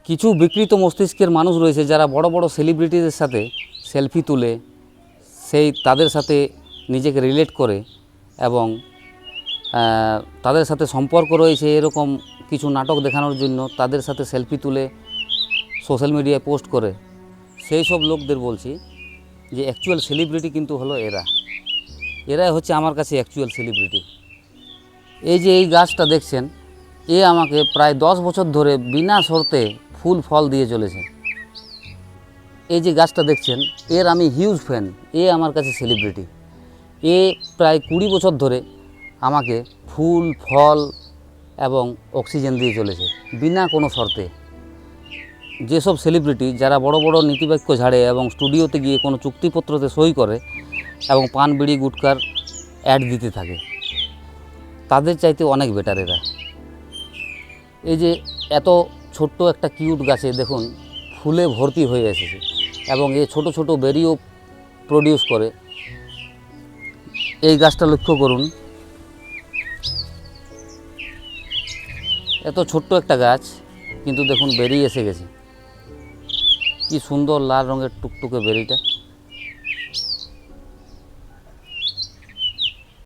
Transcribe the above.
কিছু বিকৃত মস্তিষ্কের মানুষ রয়েছে যারা বড় বড় সেলিব্রিটিদের সাথে সেলফি তুলে তাদের সাথে নিজেকে রিলেট করে এবং তাদের সাথে সম্পর্ক রয়েছে এরকম কিছু নাটক দেখানোর জন্য তাদের সাথে সেলফি তুলে সোশ্যাল মিডিয়ায় পোস্ট করে। সেই সব লোকদের বলছি যে অ্যাকচুয়াল সেলিব্রিটি কিন্তু হলো এরাই হচ্ছে আমার কাছে অ্যাকচুয়াল সেলিব্রিটি। এই যে এই গাছটা দেখছেন, আমাকে প্রায় 10 বছর ধরে বিনা শর্তে ফুল ফল দিয়ে চলেছে। এই যে গাছটা দেখছেন, আমি হিউজ ফ্যান। আমার কাছে সেলিব্রিটি। প্রায় 20 বছর ধরে আমাকে ফুল ফল এবং অক্সিজেন দিয়ে চলেছে বিনা কোনো শর্তে। যেসব সেলিব্রিটি যারা বড় বড় নীতিবাক্য ঝাড়ে এবং স্টুডিওতে গিয়ে কোনো চুক্তিপত্রতে সই করে এবং পান বিড়ি গুটকার অ্যাড দিতে থাকে, তাদের চাইতে অনেক বেটার এরা। এই যে এত ছোট্ট একটা কিউট গাছে দেখুন ফুলে ভর্তি হয়ে এসেছে এবং ছোট ছোট বেরিও প্রডিউস করে। এই গাছটা লক্ষ্য করুন, এত ছোট্ট একটা গাছ কিন্তু দেখুন বেরি এসে গেছে। কি সুন্দর লাল রঙের টুকটুকে বেরিটা।